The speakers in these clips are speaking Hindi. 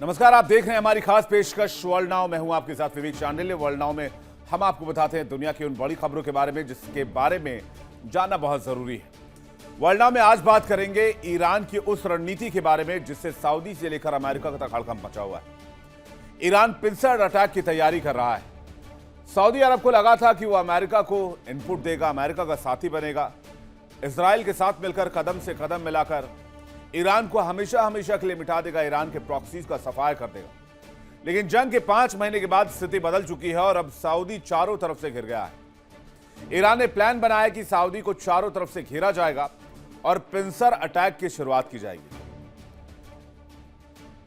नमस्कार, आप देख रहे हैं हमारी खास पेशकश वर्ल्ड नाउ। मैं हूं आपके साथ विवेक चांडिल्य। वर्ल्ड नाउ में हम आपको बताते हैं दुनिया की उन बड़ी खबरों के बारे में जिसके बारे में जानना बहुत जरूरी है। वर्ल्ड नाउ में आज बात करेंगे ईरान की उस रणनीति के बारे में जिससे सऊदी से लेकर अमेरिका तक हड़कंप मचा हुआ है। ईरान पिंसर अटैक की तैयारी कर रहा है। सऊदी अरब को लगा था कि वो अमेरिका को इनपुट देगा, अमेरिका का साथी बनेगा, इजराइल के साथ मिलकर कदम से कदम मिलाकर ईरान को हमेशा हमेशा के लिए मिटा देगा, ईरान के प्रॉक्सीज का सफाया कर देगा। लेकिन जंग के 5 महीने के बाद स्थिति बदल चुकी है और अब सऊदी चारों तरफ से घिर गया है। ईरान ने प्लान बनाया कि सऊदी को चारों तरफ से घेरा जाएगा और पिंसर अटैक की शुरुआत की जाएगी।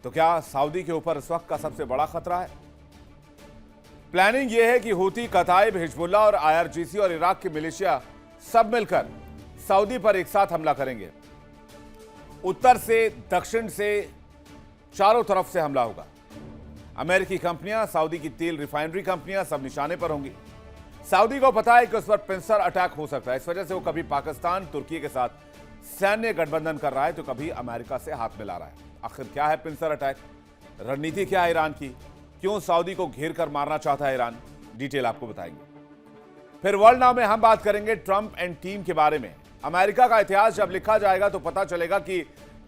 तो क्या सऊदी के ऊपर इस वक्त का सबसे बड़ा खतरा है? प्लानिंग यह है कि हूती, कताइब, हिजबुल्लाह और आईआरजीसी और इराक के मिलिशिया सब मिलकर सऊदी पर एक साथ हमला करेंगे। उत्तर से, दक्षिण से, चारों तरफ से हमला होगा। अमेरिकी कंपनियां, सऊदी की तेल रिफाइनरी कंपनियां सब निशाने पर होंगी। सऊदी को पता है कि उस पर पिंसर अटैक हो सकता है। इस वजह से वो कभी पाकिस्तान, तुर्की के साथ सैन्य गठबंधन कर रहा है तो कभी अमेरिका से हाथ मिला रहा है। आखिर क्या है पिंसर अटैक? रणनीति क्या है ईरान की? क्यों सऊदी को घेर कर मारना चाहता है ईरान? डिटेल आपको बताएंगे। फिर वर्ल्ड नाउ में हम बात करेंगे ट्रंप एंड टीम के बारे में। अमेरिका का इतिहास जब लिखा जाएगा तो पता चलेगा कि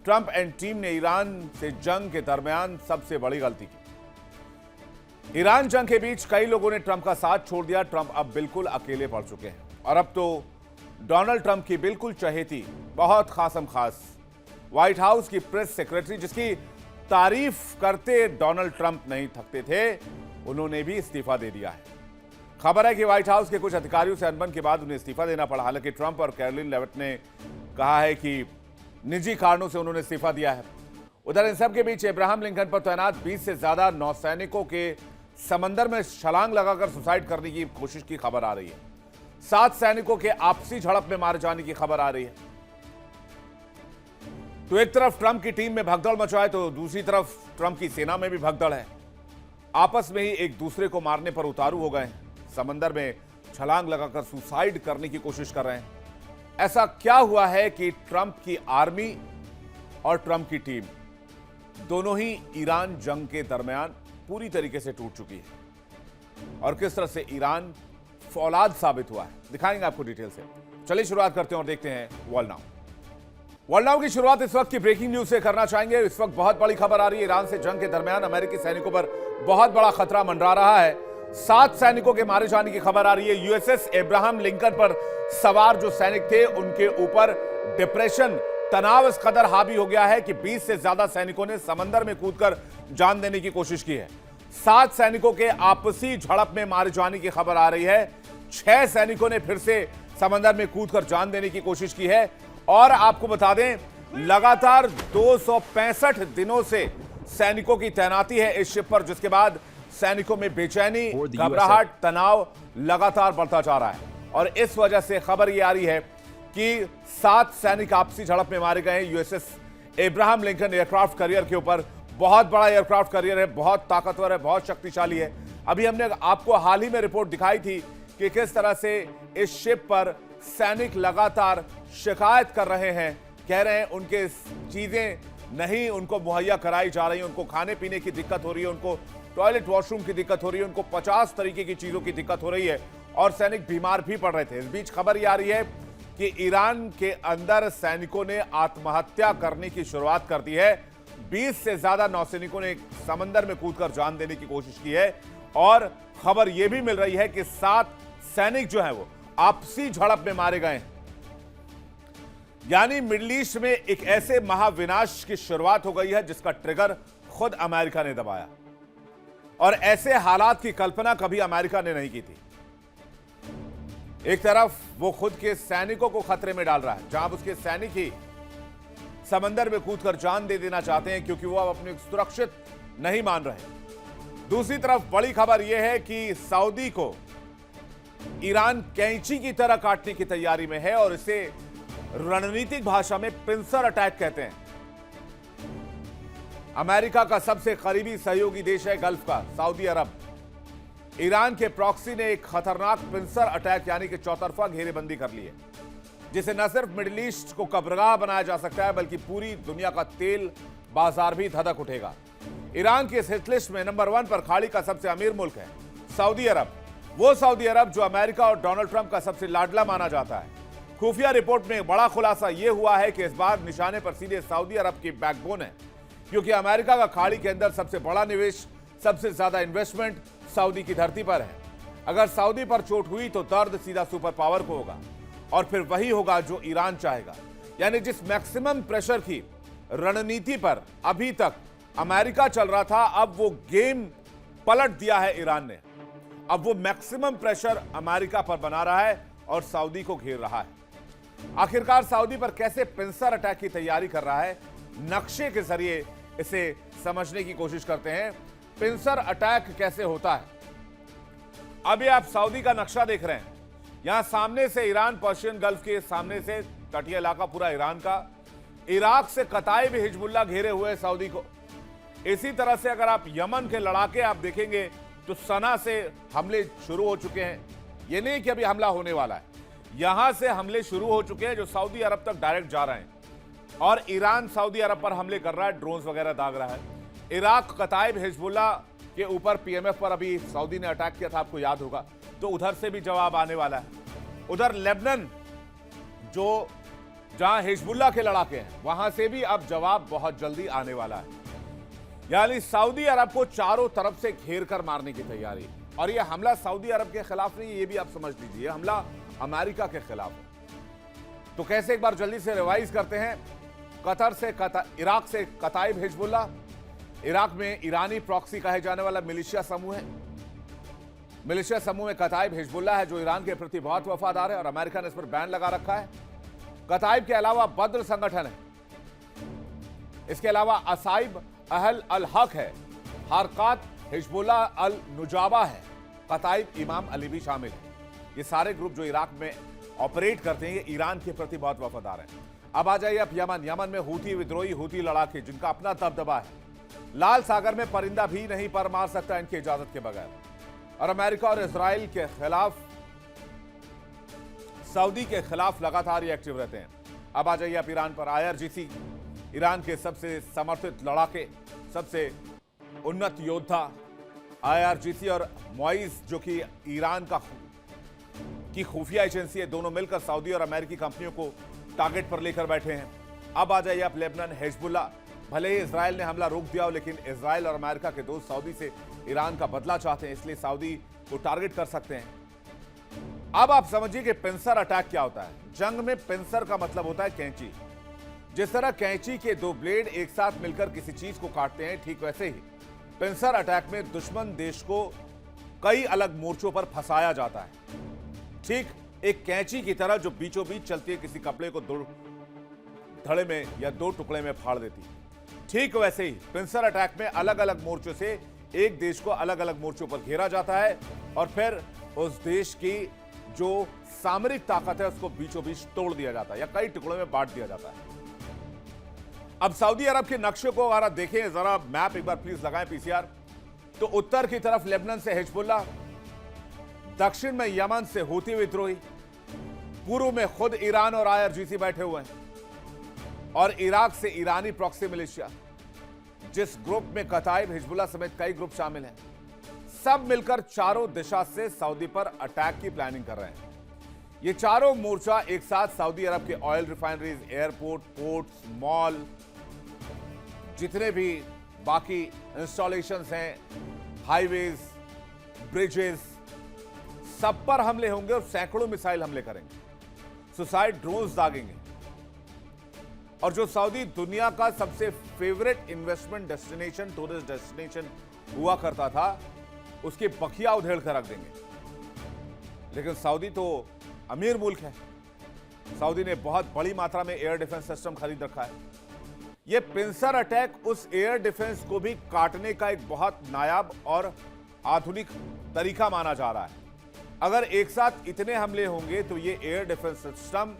ट्रंप एंड टीम ने ईरान से जंग के दरमियान सबसे बड़ी गलती की। ईरान जंग के बीच कई लोगों ने ट्रंप का साथ छोड़ दिया। ट्रंप अब बिल्कुल अकेले पड़ चुके हैं और अब तो डोनाल्ड ट्रंप की बिल्कुल चहेती, बहुत खासम खास व्हाइट हाउस की प्रेस सेक्रेटरी, जिसकी तारीफ करते डोनाल्ड ट्रंप नहीं थकते थे, उन्होंने भी इस्तीफा दे दिया है। खबर है कि व्हाइट हाउस के कुछ अधिकारियों से अनबन के बाद उन्हें इस्तीफा देना पड़ा। हालांकि ट्रंप और कैरोलिन लेविट ने कहा है कि निजी कारणों से उन्होंने इस्तीफा दिया है। उधर इन सब के बीच अब्राहम लिंकन पर तैनात 20 से ज्यादा नौसैनिकों के समंदर में छलांग लगाकर सुसाइड करने की कोशिश की खबर आ रही है। 7 सैनिकों के आपसी झड़प में मारे जाने की खबर आ रही है। तो एक तरफ ट्रंप की टीम में भगदड़ मचा है तो दूसरी तरफ ट्रंप की सेना में भी भगदड़ है। आपस में ही एक दूसरे को मारने पर उतारू हो गए हैं। समंदर में छलांग लगाकर सुसाइड करने की कोशिश कर रहे हैं। ऐसा क्या हुआ है कि ट्रंप की आर्मी और ट्रंप की टीम दोनों ही ईरान जंग के दरमियान पूरी तरीके से टूट चुकी है और किस तरह से ईरान फौलाद साबित हुआ है, दिखाएंगे आपको डिटेल से। चलिए शुरुआत करते हैं और देखते हैं वर्ल्ड नाउ। वर्ल्ड नाउ की शुरुआत इस वक्त की ब्रेकिंग न्यूज से करना चाहेंगे। इस वक्त बहुत बड़ी खबर आ रही है। ईरान से जंग के दरमियान अमेरिकी सैनिकों पर बहुत बड़ा खतरा मंडरा रहा है। 7 सैनिकों के मारे जाने की खबर आ रही है। यूएसएस अब्राहम लिंकन पर सवार जो सैनिक थे उनके ऊपर डिप्रेशन, तनाव इस कदर हावी हो गया है कि 20 से ज्यादा सैनिकों ने समंदर में कूदकर जान देने की कोशिश की है। 7 सैनिकों के आपसी झड़प में मारे जाने की खबर आ रही है। 6 सैनिकों ने फिर से समंदर में कूदकर जान देने की कोशिश की है। और आपको बता दें, लगातार 265 दिनों से सैनिकों की तैनाती है इस शिप पर, जिसके बाद सैनिकों में बेचैनी, घबराहट, तनाव लगातार बढ़ता जा रहा है। और इस वजह से खबर यह आ रही है कि 7 सैनिक आपसी झड़प में मारे गए हैं। USS Abraham Lincoln aircraft carrier के ऊपर, बहुत बड़ा एयरक्राफ्ट कैरियर है, बहुत ताकतवर है, बहुत शक्तिशाली है। अभी हमने आपको हाल ही में रिपोर्ट दिखाई थी कि किस तरह से इस शिप पर सैनिक लगातार शिकायत कर रहे हैं, कह रहे हैं उनके चीजें नहीं उनको मुहैया कराई जा रही है, उनको खाने पीने की दिक्कत हो रही है, उनको टॉयलेट वॉशरूम की दिक्कत हो रही है, उनको 50 तरीके की चीजों की दिक्कत हो रही है और सैनिक बीमार भी पड़ रहे थे। इस बीच खबर यह आ रही है कि ईरान के अंदर सैनिकों ने आत्महत्या करने की शुरुआत कर दी है। 20 से ज्यादा नौसैनिकों ने समंदर में कूदकर जान देने की कोशिश की है और खबर यह भी मिल रही है कि 7 सैनिक जो है वो आपसी झड़प में मारे गए हैं। यानी मिडिल ईस्ट में एक ऐसे महाविनाश की शुरुआत हो गई है जिसका ट्रिगर खुद अमेरिका ने दबाया और ऐसे हालात की कल्पना कभी अमेरिका ने नहीं की थी। एक तरफ वो खुद के सैनिकों को खतरे में डाल रहा है, जहां उसके सैनिक ही समंदर में कूदकर जान दे देना चाहते हैं क्योंकि वो अब अपने सुरक्षित नहीं मान रहे। दूसरी तरफ बड़ी खबर यह है कि सऊदी को ईरान कैंची की तरह काटने की तैयारी में है और इसे रणनीतिक भाषा में पिंसर अटैक कहते हैं। अमेरिका का सबसे करीबी सहयोगी देश है गल्फ का सऊदी अरब। ईरान के प्रॉक्सी ने एक खतरनाक पिंसर अटैक यानी कि चौतरफा घेरेबंदी कर ली है, जिसे न सिर्फ मिडिल ईस्ट को कब्रगाह बनाया जा सकता है बल्कि पूरी दुनिया का तेल बाजार भी धधक उठेगा। ईरान की इस हिट लिस्ट में नंबर 1 पर खाड़ी का सबसे अमीर मुल्क है सऊदी अरब। वो सऊदी अरब जो अमेरिका और डोनाल्ड ट्रंप का सबसे लाडला माना जाता है। खुफिया रिपोर्ट में बड़ा खुलासा यह हुआ है कि इस बार निशाने पर सीधे सऊदी अरब की बैकबोन है, क्योंकि अमेरिका का खाड़ी के अंदर सबसे बड़ा निवेश, सबसे ज्यादा इन्वेस्टमेंट सऊदी की धरती पर है। अगर सऊदी पर चोट हुई तो दर्द सीधा सुपर पावर को होगा, और फिर वही होगा जो ईरान चाहेगा। यानी जिस मैक्सिमम प्रेशर की रणनीति पर अभी तक अमेरिका चल रहा था, अब वो गेम पलट दिया है ईरान ने। अब वो मैक्सिमम प्रेशर अमेरिका पर बना रहा है और सऊदी को घेर रहा है। आखिरकार सऊदी पर कैसे पिंसर अटैक की तैयारी कर रहा है, नक्शे के जरिए इसे समझने की कोशिश करते हैं। पिंसर अटैक कैसे होता है? अभी आप सऊदी का नक्शा देख रहे हैं। यहां सामने से ईरान, पर्शियन गल्फ के सामने से तटीय इलाका पूरा ईरान का। इराक से कताई भी हिजबुल्लाह घेरे हुए है सऊदी को। इसी तरह से अगर आप यमन के लड़ाके आप देखेंगे तो सना से हमले शुरू हो चुके हैं। यह नहीं कि अभी हमला होने वाला है, यहां से हमले शुरू हो चुके हैं जो सऊदी अरब तक डायरेक्ट जा रहे हैं। और ईरान सऊदी अरब पर हमले कर रहा है, ड्रोन्स वगैरह दाग रहा है। इराक कताइब हिजबुल्लाह के ऊपर पीएमएफ पर अभी सऊदी ने अटैक किया था, आपको याद होगा, तो उधर से भी जवाब आने वाला है। उधर लेबनान जो जहां हिजबुल्लाह के लड़ाके हैं, वहां से भी अब जवाब बहुत जल्दी आने वाला है। यानी सऊदी अरब को चारों तरफ से घेर कर मारने की तैयारी। और यह हमला सऊदी अरब के खिलाफ नहीं, ये भी आप समझ लीजिए, हमला अमेरिका के खिलाफ है। तो कैसे, एक बार जल्दी से रिवाइज करते हैं। इराक से कताइब हिजबुल्लाह, इराक में ईरानी प्रॉक्सी कहे जाने वाला मिलिशिया समूह है। मिलिशिया समूह में कताइब हिजबुल्लाह है जो ईरान के प्रति बहुत वफादार है और अमेरिका ने इस पर बैन लगा रखा है। कताइब के अलावा बद्र संगठन है, इसके अलावा असाइब अहल अल हक है, हरकात हिजबुल्लाह अल नुजाबा है, कताइब इमाम अली भी शामिल है। ये सारे ग्रुप जो इराक में ऑपरेट करते हैं, ये ईरान के प्रति बहुत वफादार हैं। अब आ जाइए आप यमन में हूती विद्रोही, हूती लड़ाके जिनका अपना दबदबा है। लाल सागर में परिंदा भी नहीं पर मार सकता इनकी इजाजत के बगैर। और अमेरिका और इजराइल के खिलाफ, सऊदी के खिलाफ लगातार ये एक्टिव रहते हैं। अब आ जाइए आप ईरान पर। IRGC ईरान के सबसे समर्थित लड़ाके, सबसे उन्नत योद्धा IRGC और मोइज जो कि ईरान की खुफिया एजेंसी है, दोनों मिलकर सऊदी और अमेरिकी कंपनियों को टारगेट पर लेकर बैठे हैं। अब आ जाइए आप लेबनान, हिजबुल्लाह। भले ही इजराइल ने हमला रोक दिया हो, लेकिन इजराइल और अमेरिका के दोस्त सऊदी से ईरान का बदला चाहते हैं, इसलिए सऊदी को टारगेट कर सकते हैं। अब आप समझिए कि पिंसर अटैक क्या होता है। जंग में पिंसर का मतलब होता है कैंची। जिस तरह कैंची के दो ब्लेड एक साथ मिलकर किसी चीज को काटते हैं, ठीक वैसे ही पिंसर अटैक में दुश्मन देश को कई अलग मोर्चों पर फंसाया जाता है। ठीक एक कैंची की तरह जो बीचों बीच चलती है, किसी कपड़े को दो धड़े में या दो टुकड़े में फाड़ देती है, ठीक वैसे ही पिंसर अटैक में अलग अलग मोर्चों से एक देश को अलग अलग मोर्चों पर घेरा जाता है और फिर उस देश की जो सामरिक ताकत है उसको बीचों बीच तोड़ दिया जाता है या कई टुकड़ों में बांट दिया जाता है। अब सऊदी अरब के नक्शे को अगर आप देखें, जरा मैप एक बार प्लीज लगाएं पीसीआर, तो उत्तर की तरफ लेबनान से हिजबुल्लाह, दक्षिण में यमन से हूती विद्रोही, पूर्व में खुद ईरान और IRGC बैठे हुए हैं, और इराक से ईरानी प्रॉक्सी मिलिशिया, जिस ग्रुप में कताइब हिजबुल्लाह समेत कई ग्रुप शामिल हैं, सब मिलकर चारों दिशा से सऊदी पर अटैक की प्लानिंग कर रहे हैं। ये चारों मोर्चा एक साथ सऊदी अरब के oil refineries, airport, ports, mall, जितने भी बाकी इंस्टॉलेशंस हैं, हाईवेज, ब्रिजेस, सब पर हमले होंगे और सैकड़ों मिसाइल हमले करेंगे, सुसाइड ड्रोन्स दागेंगे। और जो सऊदी दुनिया का सबसे favourite investment destination, tourist destination हुआ करता था, उसकी बखिया उधेड़ कर रख देंगे। लेकिन सऊदी तो अमीर मुल्क है, सऊदी ने बहुत बड़ी मात्रा में एयर डिफेंस सिस्टम खरीद रखा है। यह पिंसर अटैक उस एयर डिफेंस को भी काटने का एक बहुत नायाब और आधुनिक तरीका माना जा रहा है। अगर एक साथ इतने हमले होंगे तो यह air defence system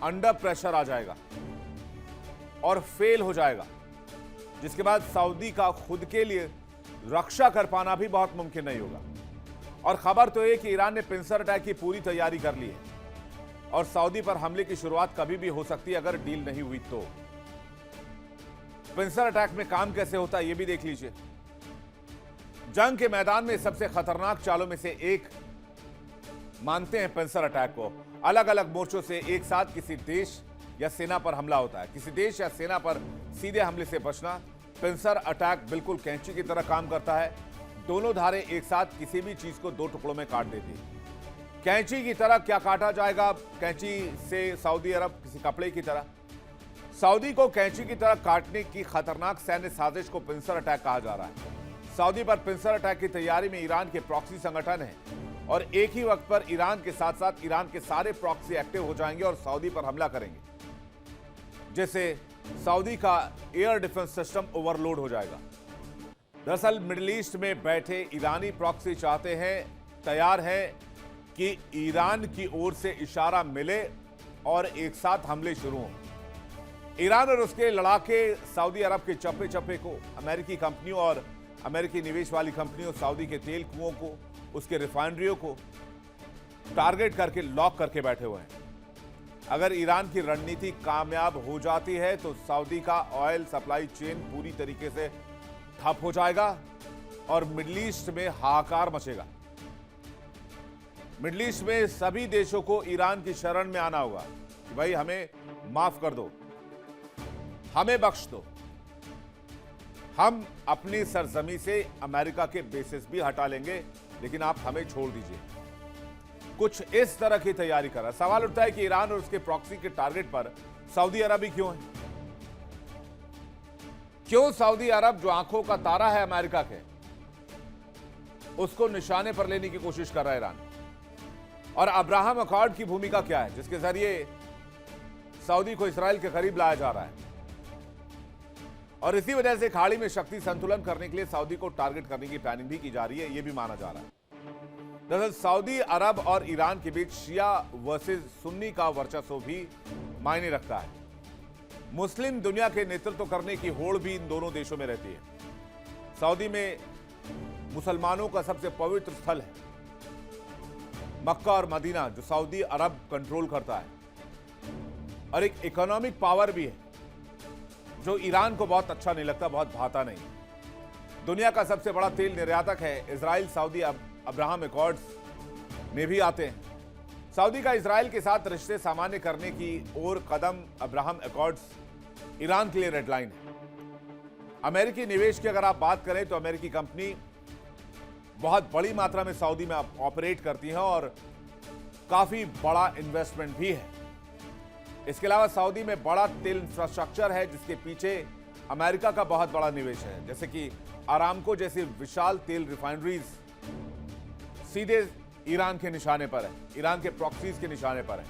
under pressure आ जाएगा और फेल हो जाएगा, जिसके बाद सऊदी का खुद के लिए रक्षा कर पाना भी बहुत मुमकिन नहीं होगा। और खबर तो यह कि ईरान ने पिंसर अटैक की पूरी तैयारी कर ली है और सऊदी पर हमले की शुरुआत कभी भी हो सकती है अगर डील नहीं हुई तो। पिंसर अटैक में काम कैसे होता है, यह भी देख लीजिए। जंग के मैदान में सबसे खतरनाक चालों में से एक मानते हैं पिंसर अटैक को। अलग अलग मोर्चों से एक साथ किसी देश या सेना पर हमला होता है। किसी देश या सेना पर सीधे हमले से बचना। पिंसर अटैक बिल्कुल कैंची की तरह काम करता है। दोनों धारें एक साथ किसी भी चीज को दो टुकड़ों में काट देती है। कैंची की तरह क्या काटा जाएगा? कैंची से सऊदी अरब किसी कपड़े की तरह। सऊदी को कैंची की तरह काटने की खतरनाक सैन्य साजिश को पिंसर अटैक कहा जा रहा है। सऊदी पर पिंसर अटैक की तैयारी में ईरान के प्रॉक्सी संगठन हैं और एक ही वक्त पर ईरान के साथ साथ ईरान के सारे प्रॉक्सी एक्टिव हो जाएंगे और सऊदी पर हमला करेंगे, जिससे सऊदी का एयर डिफेंस सिस्टम ओवरलोड हो जाएगा। दरअसल मिडिल ईस्ट में बैठे ईरानी प्रॉक्सी चाहते हैं, तैयार हैं कि ईरान की ओर से इशारा मिले और एक साथ हमले शुरू हों। ईरान और उसके लड़ाके सऊदी अरब के चप्पे चप्पे को, अमेरिकी कंपनियों और अमेरिकी निवेश वाली कंपनियों, सऊदी के तेल कुओं को, उसके रिफाइनरियों को टारगेट करके लॉक करके बैठे हुए हैं। अगर ईरान की रणनीति कामयाब हो जाती है तो सऊदी का ऑयल सप्लाई चेन पूरी तरीके से ठप हो जाएगा और मिडिल ईस्ट में हाहाकार मचेगा। मिडिल ईस्ट में सभी देशों को ईरान की शरण में आना होगा कि भाई हमें माफ कर दो, हमें बख्श दो, हम अपनी सरजमी से अमेरिका के बेसिस भी हटा लेंगे, लेकिन आप हमें छोड़ दीजिए। कुछ इस तरह की तैयारी कर रहा है। सवाल उठता है कि ईरान और उसके प्रॉक्सी के टारगेट पर सऊदी अरब ही क्यों है? क्यों सऊदी अरब, जो आंखों का तारा है अमेरिका के, उसको निशाने पर लेने की कोशिश कर रहा है ईरान? और अब्राहम अकॉर्ड की भूमिका क्या है, जिसके जरिए सऊदी को इसराइल के करीब लाया जा रहा है? और इसी वजह से खाड़ी में शक्ति संतुलन करने के लिए सऊदी को टारगेट करने की प्लानिंग भी की जा रही है, यह भी माना जा रहा है। दरअसल सऊदी अरब और ईरान के बीच शिया वर्सेस सुन्नी का वर्चस्व भी मायने रखता है। मुस्लिम दुनिया के नेतृत्व करने की होड़ भी इन दोनों देशों में रहती है। सऊदी में मुसलमानों का सबसे पवित्र स्थल है मक्का और मदीना, जो सऊदी अरब कंट्रोल करता है, और एक इकोनॉमिक पावर भी है जो ईरान को बहुत अच्छा नहीं लगता, बहुत भाता नहीं। दुनिया का सबसे बड़ा तेल निर्यातक है इजराइल। सऊदी अब्राहम अकॉर्ड्स में भी आते हैं। सऊदी का इजराइल के साथ रिश्ते सामान्य करने की ओर कदम अब्राहम अकॉर्ड्स ईरान के लिए रेड लाइन है। अमेरिकी निवेश की अगर आप बात करें तो अमेरिकी कंपनी बहुत बड़ी मात्रा में सऊदी में ऑपरेट करती है और काफी बड़ा इन्वेस्टमेंट भी है। इसके अलावा सऊदी में बड़ा तेल इंफ्रास्ट्रक्चर है जिसके पीछे अमेरिका का बहुत बड़ा निवेश है, जैसे कि आरामको जैसी विशाल तेल रिफाइनरीज सीधे ईरान के निशाने पर है, ईरान के प्रॉक्सीज के निशाने पर है।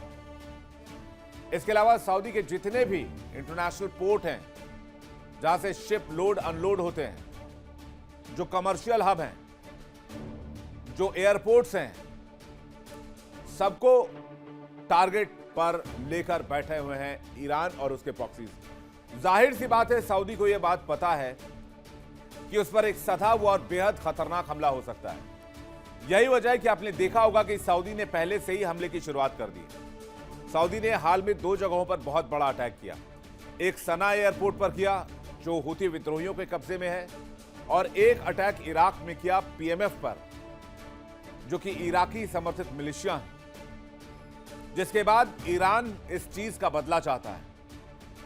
इसके अलावा सऊदी के जितने भी इंटरनेशनल पोर्ट हैं जहां से शिप लोड अनलोड होते हैं, जो कमर्शियल हब हैं, जो एयरपोर्ट्स हैं, सबको टारगेट पर लेकर बैठे हुए हैं ईरान और उसके प्रॉक्सीज। जाहिर सी बात है सऊदी को यह बात पता है कि उस पर एक सधा हुआ और बेहद खतरनाक हमला हो सकता है। यही वजह है कि आपने देखा होगा कि सऊदी ने पहले से ही हमले की शुरुआत कर दी। सऊदी ने हाल में 2 जगहों पर बहुत बड़ा अटैक किया। एक सना एयरपोर्ट पर किया जो हूथी विद्रोहियों के कब्जे में है, और एक अटैक इराक में किया पीएमएफ पर, जो कि इराकी समर्थित मिलिशिया है। जिसके बाद ईरान इस चीज का बदला चाहता है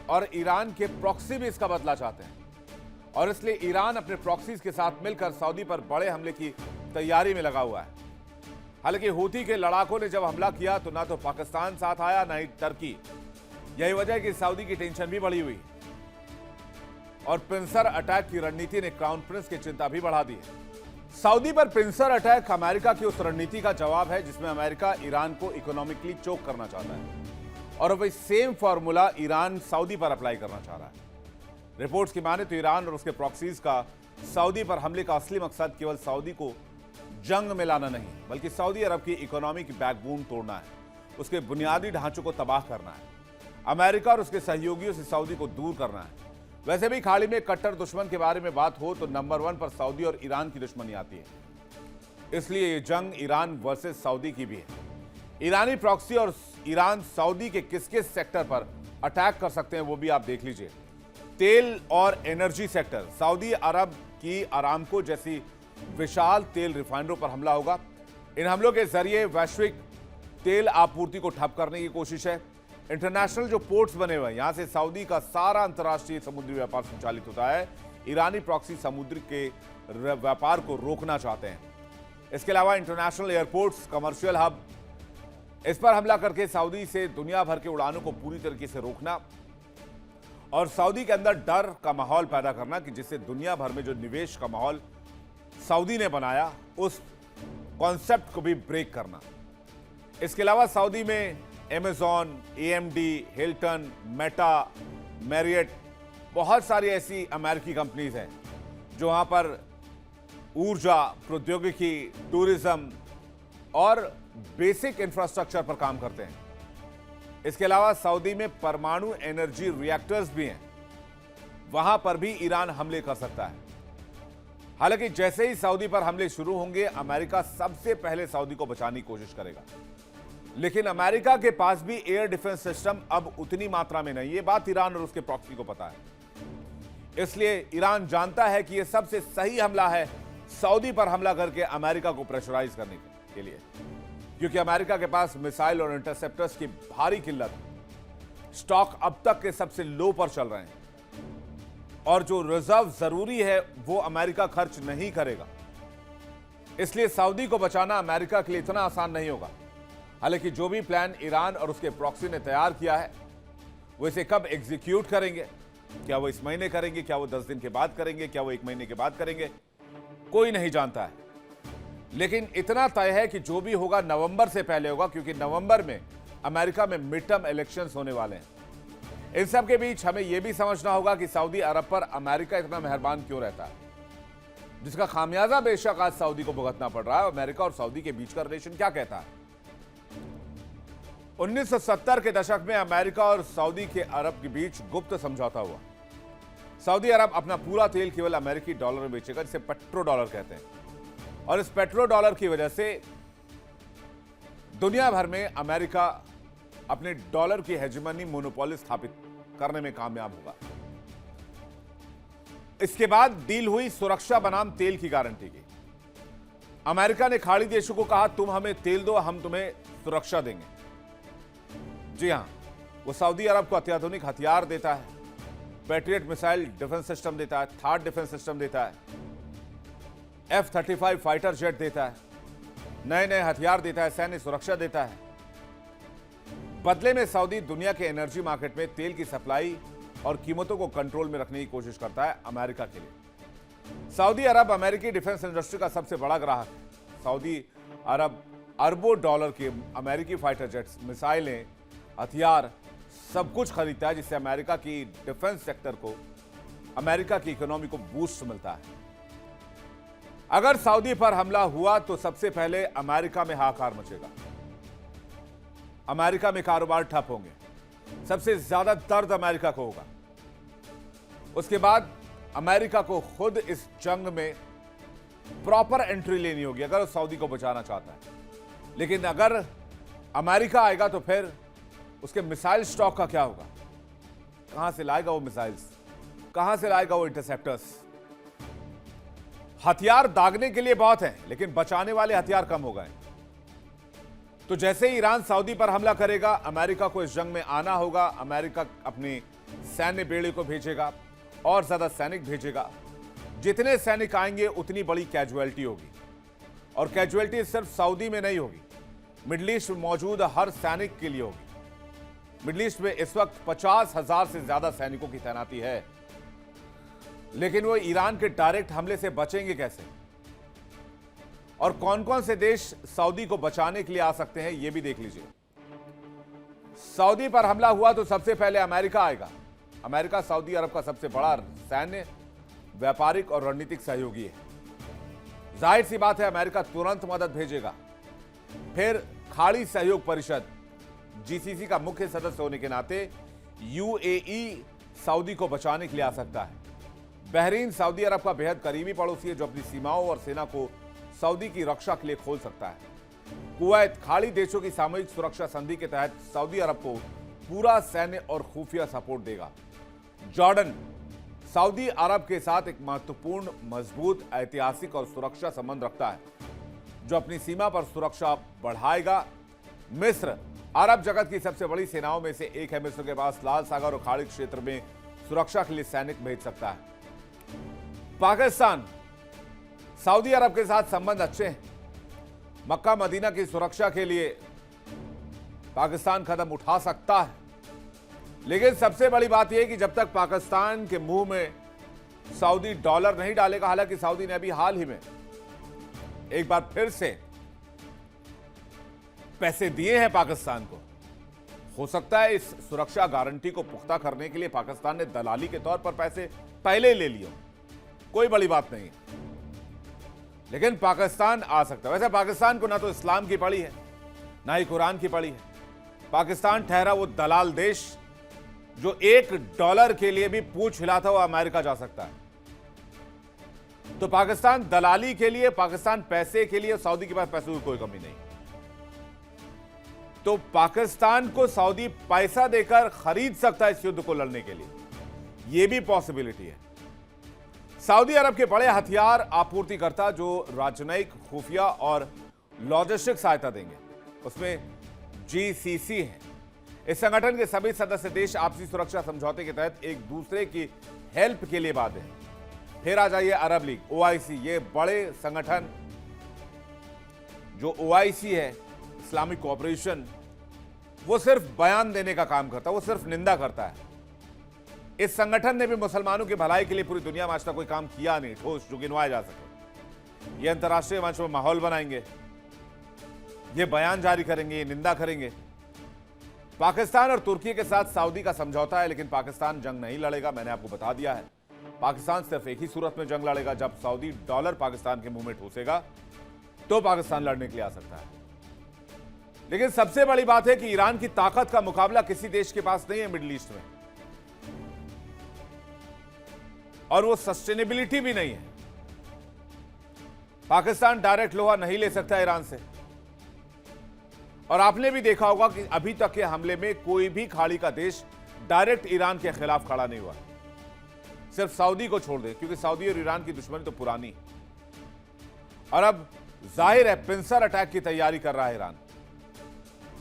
और ईरान के प्रॉक्सी भी इसका बदला चाहते हैं, और इसलिए ईरान अपने प्रॉक्सीज के साथ मिलकर सऊदी पर बड़े हमले की तैयारी में लगा हुआ है। हालांकि हूथी के लड़ाकों ने जब हमला किया तो ना तो पाकिस्तान साथ आया ना ही टर्की। यही वजह है कि सऊदी की टेंशन भी बढ़ी हुई और पिंसर अटैक की रणनीति ने क्राउन प्रिंस की चिंता भी बढ़ा दी है। सऊदी पर पिंसर अटैक अमेरिका की उस रणनीति का जवाब है जिसमें अमेरिका ईरान को इकोनॉमिकली चोक करना चाहता है, और वही सेम फॉर्मूला ईरान सऊदी पर अप्लाई करना चाह रहा है। रिपोर्ट्स की माने तो ईरान और उसके प्रॉक्सीज का सऊदी पर हमले का असली मकसद केवल सऊदी को जंग में लाना नहीं, बल्कि सऊदी अरब की इकोनॉमी की बैकबोन तोड़ना है, उसके बुनियादी ढांचों को तबाह करना है, अमेरिका और उसके सहयोगियों से सऊदी को दूर करना है। वैसे भी खाड़ी में कट्टर दुश्मन के बारे में बात हो तो नंबर 1 पर सऊदी और ईरान की दुश्मनी आती है। इसलिए ये जंग ईरान वर्सेस सऊदी की भी है। ईरानी प्रॉक्सी और ईरान सऊदी के किस किस सेक्टर पर अटैक कर सकते हैं वो भी आप देख लीजिए। तेल और एनर्जी सेक्टर, सऊदी अरब की अरामको जैसी विशाल तेल रिफाइनरों पर हमला होगा। इन हमलों के जरिए वैश्विक तेल आपूर्ति को ठप करने की कोशिश है। इंटरनेशनल जो पोर्ट्स बने हुए हैं, यहां से सऊदी का सारा अंतर्राष्ट्रीय समुद्री व्यापार संचालित होता है। ईरानी प्रॉक्सी समुद्र के व्यापार को रोकना चाहते हैं। इसके अलावा इंटरनेशनल एयरपोर्ट्स, कमर्शियल हब, इस पर हमला करके सऊदी से दुनिया भर के उड़ानों को पूरी तरीके से रोकना और सऊदी के अंदर डर का माहौल पैदा करना कि जिससे दुनिया भर में जो निवेश का माहौल सऊदी ने बनाया उस कॉन्सेप्ट को भी ब्रेक करना। इसके अलावा सऊदी में Amazon, AMD, Hilton, Meta, Marriott, बहुत सारी ऐसी अमेरिकी कंपनीज हैं जो वहां पर ऊर्जा, प्रौद्योगिकी, टूरिज्म और बेसिक इंफ्रास्ट्रक्चर पर काम करते हैं। इसके अलावा सऊदी में परमाणु एनर्जी रिएक्टर्स भी हैं, वहां पर भी ईरान हमले कर सकता है। हालांकि जैसे ही सऊदी पर हमले शुरू होंगे, अमेरिका सबसे पहले सऊदी को बचाने की कोशिश करेगा। लेकिन अमेरिका के पास भी एयर डिफेंस सिस्टम अब उतनी मात्रा में नहीं है, बात ईरान और उसके प्रॉक्सी को पता है। इसलिए ईरान जानता है कि यह सबसे सही हमला है सऊदी पर हमला करके अमेरिका को प्रेशराइज करने के लिए, क्योंकि अमेरिका के पास मिसाइल और इंटरसेप्टर्स की भारी किल्लत, स्टॉक अब तक के सबसे लो पर चल रहे हैं और जो रिजर्व जरूरी है वो अमेरिका खर्च नहीं करेगा। इसलिए सऊदी को बचाना अमेरिका के लिए इतना आसान नहीं होगा। हालांकि जो भी प्लान ईरान और उसके प्रॉक्सी ने तैयार किया है, वो इसे कब एग्जीक्यूट करेंगे, क्या वो इस महीने करेंगे, क्या वो 10 दिन के बाद करेंगे, क्या वो 1 महीने के बाद करेंगे, कोई नहीं जानता है। लेकिन इतना तय है कि जो भी होगा नवंबर से पहले होगा, क्योंकि नवंबर में अमेरिका में मिड टर्म इलेक्शंस होने वाले हैं। इन सब के बीच हमें यह भी समझना होगा कि सऊदी अरब पर अमेरिका इतना मेहरबान क्यों रहता है, जिसका खामियाजा बेशक आज सऊदी को भुगतना पड़ रहा है। अमेरिका और सऊदी के बीच का रिलेशन क्या कहता है? 1970 के दशक में अमेरिका और सऊदी के अरब के बीच गुप्त समझौता हुआ। सऊदी अरब अपना पूरा तेल केवल अमेरिकी डॉलर में बेचेगा, जिसे पेट्रो डॉलर कहते हैं, और इस पेट्रो डॉलर की वजह से दुनिया भर में अमेरिका अपने डॉलर की हेजेमनी, मोनोपोली स्थापित करने में कामयाब होगा। इसके बाद डील हुई सुरक्षा बनाम तेल की गारंटी की। अमेरिका ने खाड़ी देशों को कहा, तुम हमें तेल दो, हम तुम्हें सुरक्षा देंगे। जी हां, वो सऊदी अरब को अत्याधुनिक हथियार देता है, पैट्रियट मिसाइल डिफेंस सिस्टम देता है, थार्ड डिफेंस सिस्टम देता है, F-35 फाइटर जेट देता है, नए नए हथियार देता है, सैन्य सुरक्षा देता है। बदले में सऊदी दुनिया के एनर्जी मार्केट में तेल की सप्लाई और कीमतों को कंट्रोल में रखने की कोशिश करता है अमेरिका के लिए। सऊदी अरब अमेरिकी डिफेंस इंडस्ट्री का सबसे बड़ा ग्राहक है। सऊदी अरब अरबों डॉलर के अमेरिकी फाइटर जेट्स, मिसाइलें, हथियार सब कुछ खरीदता है, जिससे अमेरिका की डिफेंस सेक्टर को, अमेरिका की इकोनॉमी को बूस्ट मिलता है। अगर सऊदी पर हमला हुआ तो सबसे पहले अमेरिका में हाहाकार मचेगा, अमेरिका में कारोबार ठप होंगे, सबसे ज्यादा दर्द अमेरिका को होगा। उसके बाद अमेरिका को खुद इस जंग में प्रॉपर एंट्री लेनी होगी अगर वो सऊदी को बचाना चाहता है। लेकिन अगर अमेरिका आएगा तो फिर उसके मिसाइल स्टॉक का क्या होगा? कहां से लाएगा वो मिसाइल्स, कहां से लाएगा वो इंटरसेप्टर्स? हथियार दागने के लिए बहुत हैं, लेकिन बचाने वाले हथियार कम हो गए। तो जैसे ही ईरान सऊदी पर हमला करेगा, अमेरिका को इस जंग में आना होगा। अमेरिका अपनी सैन्य बेड़े को भेजेगा और ज्यादा सैनिक भेजेगा। जितने सैनिक आएंगे उतनी बड़ी कैजुअलिटी होगी, और कैजुअलिटी सिर्फ सऊदी में नहीं होगी, मिडिल ईस्ट में मौजूद हर सैनिक के लिए होगी। मिडिल ईस्ट में इस वक्त 50,000 से ज्यादा सैनिकों की तैनाती है, लेकिन वो ईरान के डायरेक्ट हमले से बचेंगे कैसे? और कौन कौन से देश सऊदी को बचाने के लिए आ सकते हैं, ये भी देख लीजिए। सऊदी पर हमला हुआ तो सबसे पहले अमेरिका आएगा। अमेरिका सऊदी अरब का सबसे बड़ा सैन्य, व्यापारिक और रणनीतिक सहयोगी है। जाहिर सी बात है अमेरिका तुरंत मदद भेजेगा। फिर खाड़ी सहयोग परिषद, जीसीसी का मुख्य सदस्य होने के नाते यूएई सऊदी को बचाने के लिए आ सकता है। बहरीन सऊदी अरब का बेहद करीबी पड़ोसी है, जो अपनी सीमाओं और सेना को सऊदी की रक्षा के लिए खोल सकता है। कुवैत खाड़ी देशों की सामूहिक सुरक्षा संधि के तहत सऊदी अरब को पूरा सैन्य और खुफिया सपोर्ट देगा। जॉर्डन सऊदी अरब के साथ एक महत्वपूर्ण, मजबूत, ऐतिहासिक और सुरक्षा संबंध रखता है, जो अपनी सीमा पर सुरक्षा बढ़ाएगा। मिस्र अरब जगत की सबसे बड़ी सेनाओं में से एक है। मिस्र के पास लाल सागर और खाड़ी क्षेत्र में सुरक्षा के लिए सैनिक भेज सकता है। पाकिस्तान, सऊदी अरब के साथ संबंध अच्छे हैं। मक्का मदीना की सुरक्षा के लिए पाकिस्तान कदम उठा सकता है, लेकिन सबसे बड़ी बात यह कि जब तक पाकिस्तान के मुंह में सऊदी डॉलर नहीं डालेगा, हालांकि सऊदी ने अभी हाल ही में एक बार फिर से पैसे दिए हैं पाकिस्तान को, हो सकता है इस सुरक्षा गारंटी को पुख्ता करने के लिए पाकिस्तान ने दलाली के तौर पर पैसे पहले ले लिए, कोई बड़ी बात नहीं, लेकिन पाकिस्तान आ सकता है। वैसे पाकिस्तान को ना तो इस्लाम की पड़ी है, ना ही कुरान की पड़ी है। पाकिस्तान ठहरा वो दलाल देश जो $1 के लिए भी पूंछ हिलाता हुआ अमेरिका जा सकता है। तो पाकिस्तान दलाली के लिए, पाकिस्तान पैसे के लिए, सऊदी के पास पैसों की कोई कमी नहीं। तो पाकिस्तान को सऊदी पैसा देकर खरीद सकता है इस युद्ध को लड़ने के लिए, यह भी पॉसिबिलिटी है। सऊदी अरब के बड़े हथियार आपूर्तिकर्ता जो राजनयिक, खुफिया और लॉजिस्टिक सहायता देंगे, उसमें GCC है। इस संगठन के सभी सदस्य देश आपसी सुरक्षा समझौते के तहत एक दूसरे की हेल्प के लिए बाध्य हैं। फिर आ जाइए अरब लीग, OIC। ये बड़े संगठन जो OIC है, इस्लामिक कोऑपरेशन, वो सिर्फ बयान देने का काम करता है, वो सिर्फ निंदा करता है। इस संगठन ने भी मुसलमानों की भलाई के लिए पूरी दुनिया में आज तक कोई काम किया नहीं ठोस जो गिनवाया जा सके। ये अंतर्राष्ट्रीय मंच में माहौल बनाएंगे, ये बयान जारी करेंगे, ये निंदा करेंगे। पाकिस्तान और तुर्की के साथ सऊदी का समझौता है, लेकिन पाकिस्तान जंग नहीं लड़ेगा, मैंने आपको बता दिया है। पाकिस्तान सिर्फ एक ही सूरत में जंग लड़ेगा, जब सऊदी डॉलर पाकिस्तान के मुंह में ठूसेगा तो पाकिस्तान लड़ने के लिए आ सकता है। लेकिन सबसे बड़ी बात है कि ईरान की ताकत का मुकाबला किसी देश के पास नहीं है मिडिल ईस्ट में, और वो सस्टेनेबिलिटी भी नहीं है। पाकिस्तान डायरेक्ट लोहा नहीं ले सकता ईरान से, और आपने भी देखा होगा कि अभी तक के हमले में कोई भी खाड़ी का देश डायरेक्ट ईरान के खिलाफ खड़ा नहीं हुआ, सिर्फ सऊदी को छोड़ दे, क्योंकि सऊदी और ईरान की दुश्मनी तो पुरानी। और अब जाहिर है पिंसर अटैक की तैयारी कर रहा है ईरान।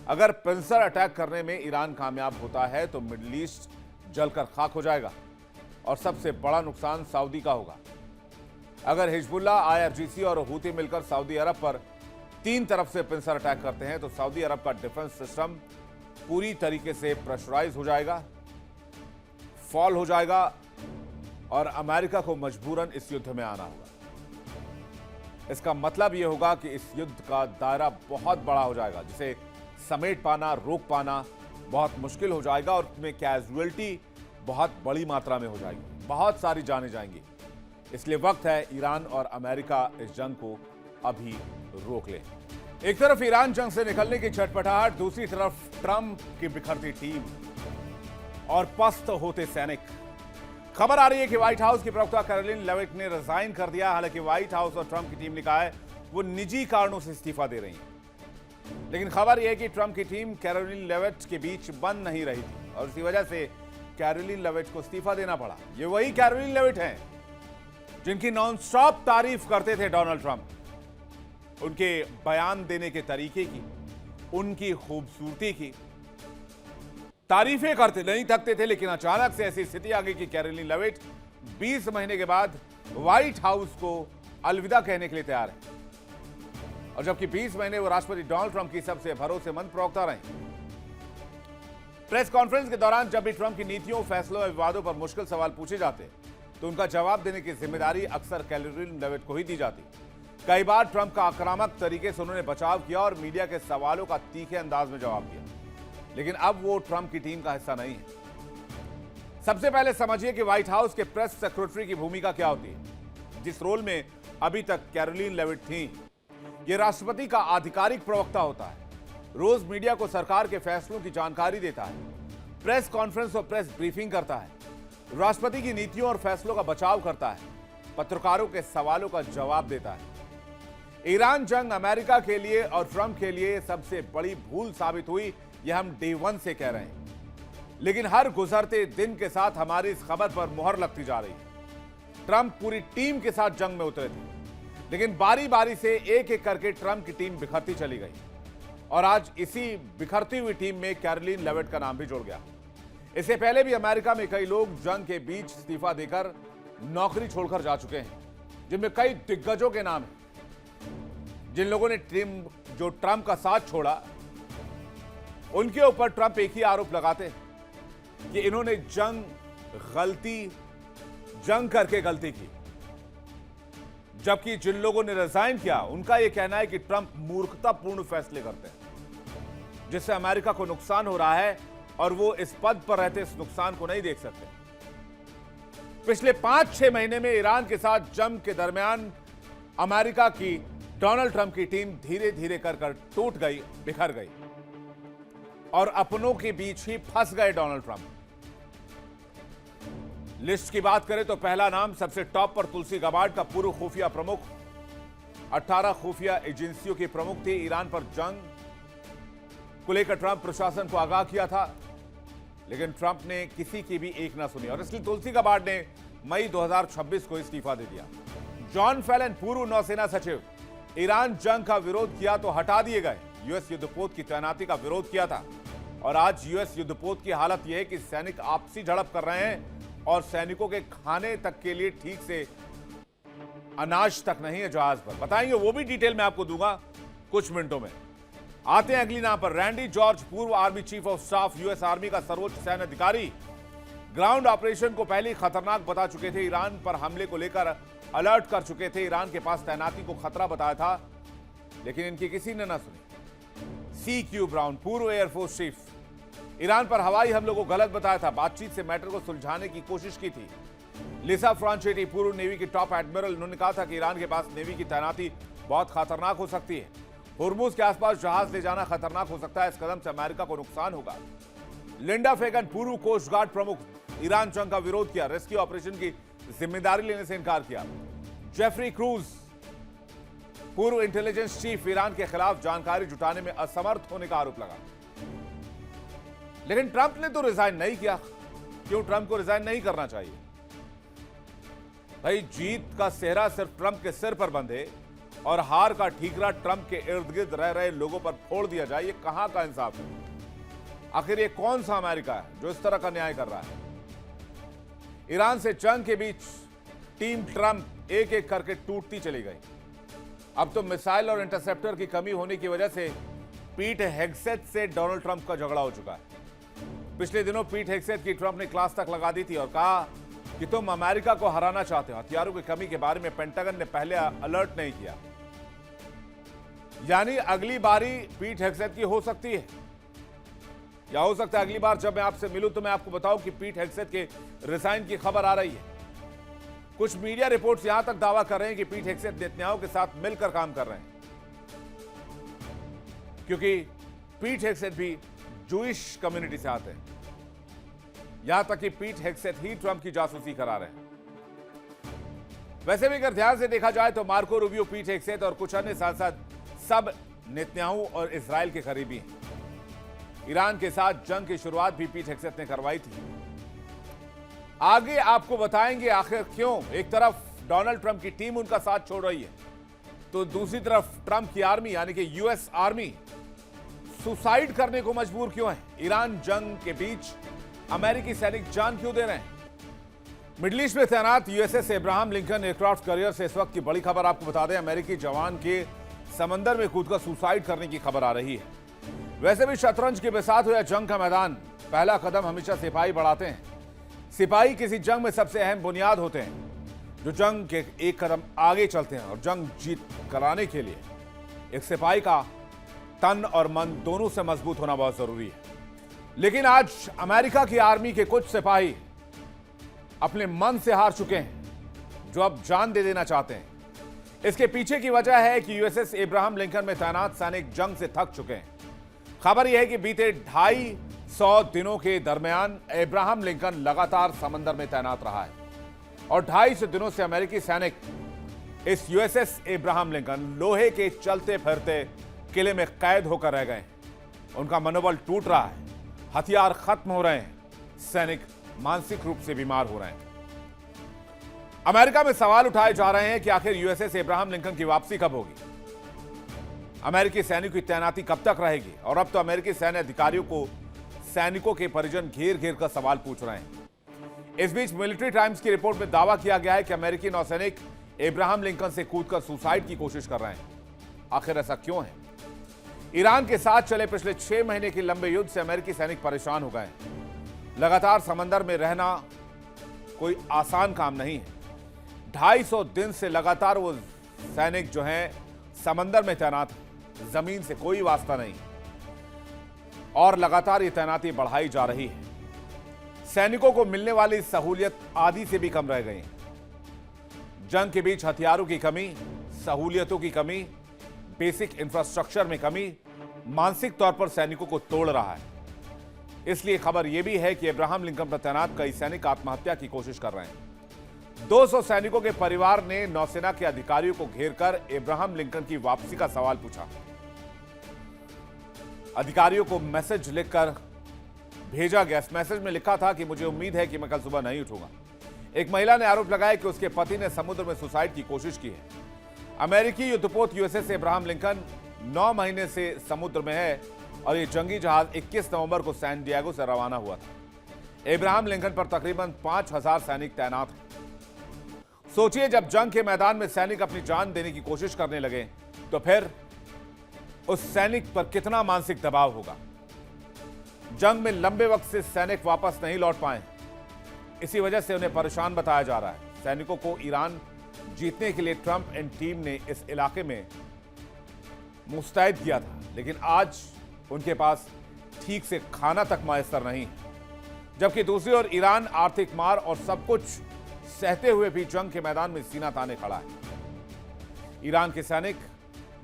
अगर पिंसर अटैक करने में ईरान कामयाब होता है तो मिडिल ईस्ट जलकर खाक हो जाएगा, और सबसे बड़ा नुकसान सऊदी का होगा। अगर हिजबुल्लाह, IRGC और हूती मिलकर सऊदी अरब पर 3 तरफ से पिंसर अटैक करते हैं तो सऊदी अरब का डिफेंस सिस्टम पूरी तरीके से प्रेशराइज हो जाएगा, फॉल हो जाएगा, और अमेरिका को मजबूरन इस युद्ध में आना होगा। इसका मतलब यह होगा कि इस युद्ध का दायरा बहुत बड़ा हो जाएगा, जिसे समेट पाना, रोक पाना बहुत मुश्किल हो जाएगा, और उसमें कैजुअलिटी बहुत बड़ी मात्रा में हो जाएगी, बहुत सारी जाने जाएंगी। इसलिए वक्त है ईरान और अमेरिका इस जंग को अभी रोक ले। एक तरफ ईरान जंग से निकलने की छटपटाहट, दूसरी तरफ ट्रंप की बिखरती टीम और पस्त होते सैनिक। खबर आ रही है कि व्हाइट हाउस की प्रवक्ता कैरोलिन लेविट ने रिजाइन कर दिया। हालांकि व्हाइट हाउस और ट्रंप की टीम ने कहा है वो निजी कारणों से इस्तीफा दे रही है, लेकिन खबर यह है कि ट्रंप की टीम कैरोलिन लेविट के बीच बन नहीं रही थी, और इसी वजह से कैरोलिन लेविट को इस्तीफा देना पड़ा। ये वही कैरोलिन लेविट हैं जिनकी नॉनस्टॉप तारीफ करते थे डोनाल्ड ट्रंप, उनके बयान देने के तरीके की, उनकी खूबसूरती की तारीफें करते नहीं थकते थे। लेकिन अचानक से ऐसी स्थिति आ गई कि कैरोलिन लेविट 20 महीने के बाद व्हाइट हाउस को अलविदा कहने के लिए तैयार है, और जबकि 20 महीने वो राष्ट्रपति डोनाल्ड ट्रंप की सबसे भरोसेमंद प्रवक्ता रहे। प्रेस कॉन्फ्रेंस के दौरान जब भी ट्रंप की नीतियों, फैसलों और विवादों पर मुश्किल सवाल पूछे जाते तो उनका जवाब देने की जिम्मेदारी अक्सर कैरोलिन लेविट को ही दी जाती। कई बार ट्रंप का आक्रामक तरीके से उन्होंने बचाव किया और मीडिया के सवालों का तीखे अंदाज में जवाब दिया, लेकिन अब वो ट्रंप की टीम का हिस्सा नहीं है। सबसे पहले समझिए कि व्हाइट हाउस के प्रेस सेक्रेटरी की भूमिका क्या होती है। जिस रोल में अभी तक कैरोलिन लेविट थी, ये राष्ट्रपति का आधिकारिक प्रवक्ता होता है, रोज मीडिया को सरकार के फैसलों की जानकारी देता है, प्रेस कॉन्फ्रेंस और प्रेस ब्रीफिंग करता है, राष्ट्रपति की नीतियों और फैसलों का बचाव करता है, पत्रकारों के सवालों का जवाब देता है। ईरान जंग अमेरिका के लिए और ट्रंप के लिए सबसे बड़ी भूल साबित हुई, यह हम डे 1 से कह रहे हैं। लेकिन हर गुजरते दिन के साथ हमारी इस खबर पर मुहर लगती जा रही है। ट्रंप पूरी टीम के साथ जंग में उतरे थे, लेकिन बारी बारी से एक एक करके ट्रंप की टीम बिखरती चली गई और आज इसी बिखरती हुई टीम में कैरोलिन लेविट का नाम भी जुड़ गया। इससे पहले भी अमेरिका में कई लोग जंग के बीच इस्तीफा देकर नौकरी छोड़कर जा चुके हैं, जिनमें कई दिग्गजों के नाम हैं। जिन लोगों ने टीम जो ट्रंप का साथ छोड़ा, उनके ऊपर ट्रंप एक ही आरोप लगाते हैं कि इन्होंने जंग करके गलती की, जबकि जिन लोगों ने रिजाइन किया उनका यह कहना है कि ट्रंप मूर्खतापूर्ण फैसले करते हैं, जिससे अमेरिका को नुकसान हो रहा है और वो इस पद पर रहते इस नुकसान को नहीं देख सकते। पिछले 5-6 महीने में ईरान के साथ जंग के दरमियान अमेरिका की डोनाल्ड ट्रंप की टीम धीरे धीरे कर टूट गई, बिखर गई और अपनों के बीच ही फंस गए डोनाल्ड ट्रंप। लिस्ट की बात करें तो पहला नाम सबसे टॉप पर तुलसी गबार्ड का पूर्व खुफिया प्रमुख, 18 खुफिया एजेंसियों के प्रमुख थे। ईरान पर जंग को लेकर ट्रंप प्रशासन को आगाह किया था, लेकिन ट्रंप ने किसी की भी एक ना सुनी और इसलिए तुलसी गबार्ड ने मई 2026 को इस्तीफा दे दिया। जॉन फेलन पूर्व नौसेना सचिव, ईरान जंग का विरोध किया तो हटा दिए गए। यूएस युद्धपोत की तैनाती का विरोध किया था और आज यूएस युद्धपोत की हालत यह है कि सैनिक आपसी झड़प कर रहे हैं और सैनिकों के खाने तक के लिए ठीक से अनाज तक नहीं है जहाज पर। बताएंगे वो भी डिटेल में आपको दूंगा कुछ मिनटों में। आते हैं अगली नाम पर, रैंडी जॉर्ज पूर्व army chief of staff, US army का सर्वोच्च सैन्य अधिकारी, ग्राउंड ऑपरेशन को पहले ही खतरनाक बता चुके थे। ईरान पर हमले को लेकर अलर्ट कर चुके थे, ईरान के पास तैनाती को खतरा बताया था, लेकिन इनकी किसी ने ना सुनी। CQ ब्राउन पूर्व एयरफोर्स चीफ, ईरान पर हवाई हमलों को गलत बताया था, बातचीत से मैटर को सुलझाने की कोशिश की थी। लिसा फ्रांचेटी पूर्व नेवी की टॉप एडमिरल, उन्होंने कहा था कि ईरान के पास नेवी की तैनाती बहुत खतरनाक हो सकती है, हुर्मुज के आसपास जहाज ले जाना खतरनाक हो सकता है, इस कदम से अमेरिका को नुकसान होगा। लिंडा फेगन पूर्व कोस्ट गार्ड प्रमुख, ईरान जंग का विरोध किया, रेस्क्यू ऑपरेशन की जिम्मेदारी लेने से इनकार किया। जेफरी क्रूज पूर्व इंटेलिजेंस चीफ, ईरान के खिलाफ जानकारी जुटाने में असमर्थ होने का आरोप लगा। लेकिन ट्रंप ने तो रिजाइन नहीं किया। क्यों ट्रंप को रिजाइन नहीं करना चाहिए? भाई, जीत का सेहरा सिर्फ ट्रंप के सिर पर बंधे और हार का ठीकरा ट्रंप के इर्द गिर्द रह रहे लोगों पर फोड़ दिया जाए, ये कहां का इंसाफ है? आखिर ये कौन सा अमेरिका है जो इस तरह का न्याय कर रहा है? ईरान से जंग के बीच टीम ट्रंप एक एक करके टूटती चली गई। अब तो मिसाइल और इंटरसेप्टर की कमी होने की वजह से पीट हेगसेथ से डोनाल्ड ट्रंप का झगड़ा हो चुका है। पिछले दिनों पीट हेगसेथ की ट्रंप ने क्लास तक लगा दी थी और कहा कि तुम अमेरिका को हराना चाहते हो। हथियारों की कमी के बारे में पेंटागन ने पहले अलर्ट नहीं किया। यानी अगली बारी पीट हेगसेथ की हो सकती है, या हो सकता है अगली बार जब मैं आपसे मिलूं तो मैं आपको बताऊं कि पीट हेगसेथ के रिजाइन की खबर आ रही है। कुछ मीडिया रिपोर्ट्स यहां तक दावा कर रहे हैं कि पीट हेगसेथ नेतन्याहू के साथ मिलकर काम कर रहे हैं, क्योंकि पीट हेगसेथ भी जूइश कम्युनिटी से आते हैं। यहां तक कि पीट हेगसेथ ही ट्रंप की जासूसी करा रहे हैं। वैसे भी अगर ध्यान से देखा जाए तो मार्को रूबियो, पीट हेगसेथ और कुछ अन्य सांसद सब नेतन्याहू और इजराइल के करीबी हैं। ईरान के साथ जंग की शुरुआत भी पीट हेगसेथ ने करवाई थी। आगे आपको बताएंगे आखिर क्यों एक तरफ डोनाल्ड ट्रंप की टीम उनका साथ छोड़ रही है, तो दूसरी तरफ ट्रंप की आर्मी यानी कि यूएस आर्मी सुसाइड करने को मजबूर क्यों है। ईरान जंग के बीच अमेरिकी सैनिक जान क्यों दे रहे हैं। मिडिल ईस्ट में तैनात USS Abraham Lincoln aircraft carrier से इस वक्त की बड़ी खबर आपको बता दें, अमेरिकी जवान के समंदर में कूदकर सुसाइड करने की खबर आ रही है। वैसे भी शतरंज के बिसात हुआ जंग का मैदान, पहला कदम हमेशा सिपाही बढ़ाते हैं। सिपाही किसी जंग में सबसे अहम बुनियाद होते हैं, जो जंग के एक कदम आगे चलते हैं। और जंग जीत कराने के लिए एक सिपाही का तन और मन दोनों से मजबूत होना बहुत जरूरी है। लेकिन आज अमेरिका की आर्मी के कुछ सिपाही अपने मन से हार चुके हैं, जो अब जान दे देना चाहते हैं। इसके पीछे की वजह है कि यूएसएस एब्राहम लिंकन में तैनात सैनिक जंग से थक चुके हैं। खबर यह है कि बीते 250 दिनों के दरमियान एब्राहम लिंकन लगातार समंदर में तैनात रहा है और 250 दिनों से अमेरिकी सैनिक इस यूएसएस एब्राहम लिंकन लोहे के चलते फिरते किले में कैद होकर रह गए। उनका मनोबल टूट रहा है, हथियार खत्म हो रहे हैं सैनिक मानसिक रूप से बीमार हो रहे हैं। अमेरिका में सवाल उठाए जा रहे हैं कि आखिर यूएसए से अब्राहम लिंकन की वापसी कब होगी, अमेरिकी सैनिकों की तैनाती कब तक रहेगी। और अब तो अमेरिकी सैन्य अधिकारियों को सैनिकों के परिजन घेर घेर कर सवाल पूछ रहे हैं। इस बीच मिलिट्री टाइम्स की रिपोर्ट में दावा किया गया है कि अमेरिकी नौसैनिक अब्राहम लिंकन से कूदकर सुसाइड की कोशिश कर रहे हैं। आखिर ऐसा क्यों है? ईरान के साथ चले पिछले 6 महीने के लंबे युद्ध से अमेरिकी सैनिक परेशान हो गए हैं। लगातार समंदर में रहना कोई आसान काम नहीं है। 250 दिन से लगातार वो सैनिक जो हैं समंदर में तैनात हैं, जमीन से कोई वास्ता नहीं और लगातार ये तैनाती बढ़ाई जा रही है। सैनिकों को मिलने वाली सहूलियत आदि से भी कम रह गई। जंग के बीच हथियारों की कमी, सहूलियतों की कमी, बेसिक इंफ्रास्ट्रक्चर में कमी मानसिक तौर पर सैनिकों को तोड़ रहा है। इसलिए खबर यह भी है कि अब्राहम लिंकन पर तैनात कई सैनिक आत्महत्या की कोशिश कर रहे हैं। 200 सैनिकों के परिवार ने नौसेना के अधिकारियों को घेरकर अब्राहम लिंकन की वापसी का सवाल पूछा। अधिकारियों को मैसेज लिखकर भेजा गया। इस मैसेज में लिखा था कि मुझे उम्मीद है कि मैं कल सुबह नहीं उठूंगा। एक महिला ने आरोप लगाया कि उसके पति ने समुद्र में सुसाइड की कोशिश की है। अमेरिकी युद्धपोत यूएसए से अब्राहम लिंकन 9 महीने से समुद्र में है और यह जंगी जहाज 21 नवंबर को सैन डिएगो से रवाना हुआ था। अब्राहम लिंकन पर तकरीबन 5000 सैनिक तैनात हैं। सोचिए, जब जंग के मैदान में सैनिक अपनी जान देने की कोशिश करने लगे तो फिर उस सैनिक पर कितना मानसिक दबाव होगा। जंग में लंबे वक्त से सैनिक वापस नहीं लौट पाए, इसी वजह से उन्हें परेशान बताया जा रहा है। सैनिकों को ईरान जीतने के लिए ट्रंप एंड टीम ने इस इलाके में मुस्तैद किया था, लेकिन आज उनके पास ठीक से खाना तक मयसर नहीं। जबकि दूसरी ओर ईरान आर्थिक मार और सब कुछ सहते हुए भी जंग के मैदान में सीना ताने खड़ा है। ईरान के सैनिक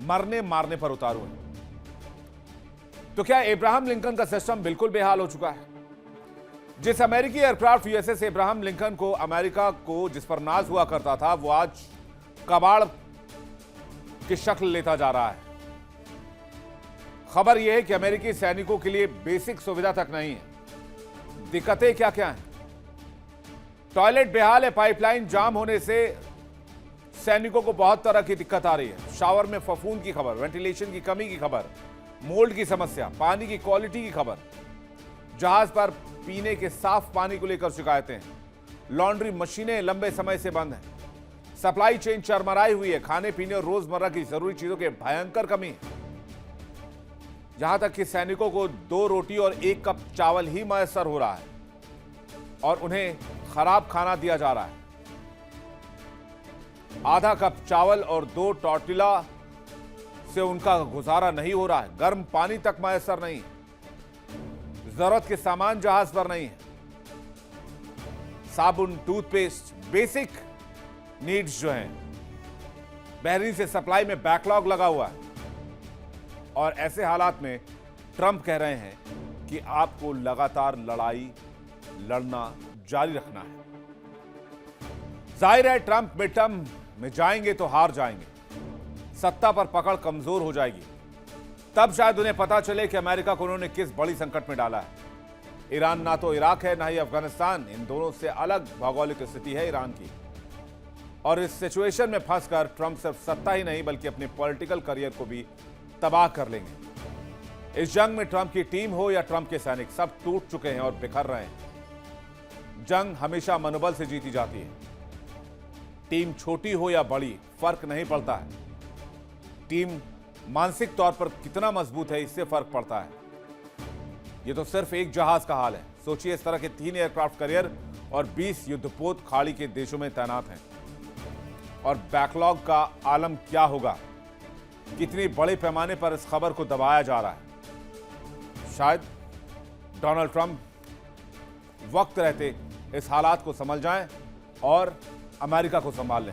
मरने मारने पर उतारू हैं। तो क्या अब्राहम लिंकन का सिस्टम बिल्कुल बेहाल हो चुका है? जिस अमेरिकी एयरक्राफ्ट यूएसए से अब्राहम लिंकन को अमेरिका को जिस पर नाज हुआ करता था, वो आज कबाड़ की शक्ल लेता जा रहा है। खबर यह है कि अमेरिकी सैनिकों के लिए बेसिक सुविधा तक नहीं है। दिक्कतें क्या क्या हैं? टॉयलेट बेहाल है। पाइपलाइन जाम होने से सैनिकों को बहुत तरह की दिक्कत आ रही है। शावर में फफूंद की खबर, वेंटिलेशन की कमी की खबर, मोल्ड की समस्या, पानी की क्वालिटी की खबर, जहाज पर पीने के साफ पानी को लेकर शिकायतें, लॉन्ड्री मशीनें लंबे समय से बंद हैं, सप्लाई चेन चरमराई हुई है, खाने पीने और रोजमर्रा की जरूरी चीजों के भयंकर कमी है। जहां तक कि सैनिकों को 2 रोटी और 1 कप चावल ही मयसर हो रहा है और उन्हें खराब खाना दिया जा रहा है। आधा कप चावल और 2 टॉर्टिला से उनका गुजारा नहीं हो रहा है। गर्म पानी तक मयसर नहीं, जरूरत के सामान जहाज पर नहीं है। साबुन, टूथपेस्ट, बेसिक नीड्स जो हैं, बहरीन से सप्लाई में बैकलॉग लगा हुआ है। और ऐसे हालात में ट्रंप कह रहे हैं कि आपको लगातार लड़ाई लड़ना जारी रखना है। जाहिर है, ट्रंप मिड टर्म में जाएंगे तो हार जाएंगे, सत्ता पर पकड़ कमजोर हो जाएगी। तब शायद उन्हें पता चले कि अमेरिका को उन्होंने किस बड़ी संकट में डाला है। ईरान ना तो इराक है, ना ही अफगानिस्तान। इन दोनों से अलग भौगोलिक स्थिति है ईरान की। और इस सिचुएशन में फंसकर ट्रंप सिर्फ सत्ता ही नहीं बल्कि अपने पॉलिटिकल करियर को भी तबाह कर लेंगे। इस जंग में ट्रंप की टीम हो या ट्रंप के सैनिक, सब टूट चुके हैं और बिखर रहे हैं। जंग हमेशा मनोबल से जीती जाती है। टीम छोटी हो या बड़ी, फर्क नहीं पड़ता है। टीम मानसिक तौर पर कितना मजबूत है, इससे फर्क पड़ता है। यह तो सिर्फ एक जहाज का हाल है। सोचिए, इस तरह के 3 एयरक्राफ्ट कैरियर और 20 युद्धपोत खाड़ी के देशों में तैनात हैं। और बैकलॉग का आलम क्या होगा? कितनी बड़े पैमाने पर इस खबर को दबाया जा रहा है। शायद डोनाल्ड ट्रंप वक्त रहते इस हालात को समझ जाएं और अमेरिका को संभाल लें।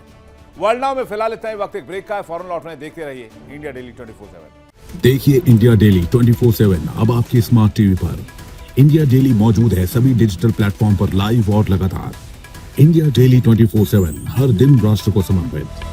वर्ल्ड नाउ में फिलहाल इतना ही। वक्त एक ब्रेक का है, फौरन लौटने देखते रहिए इंडिया डेली 24/7। देखिए इंडिया डेली 24/7 अब आपके स्मार्ट टीवी पर। इंडिया डेली मौजूद है सभी डिजिटल प्लेटफॉर्म पर लाइव और लगातार। इंडिया डेली 24/7 हर दिन राष्ट्र को समर्पित।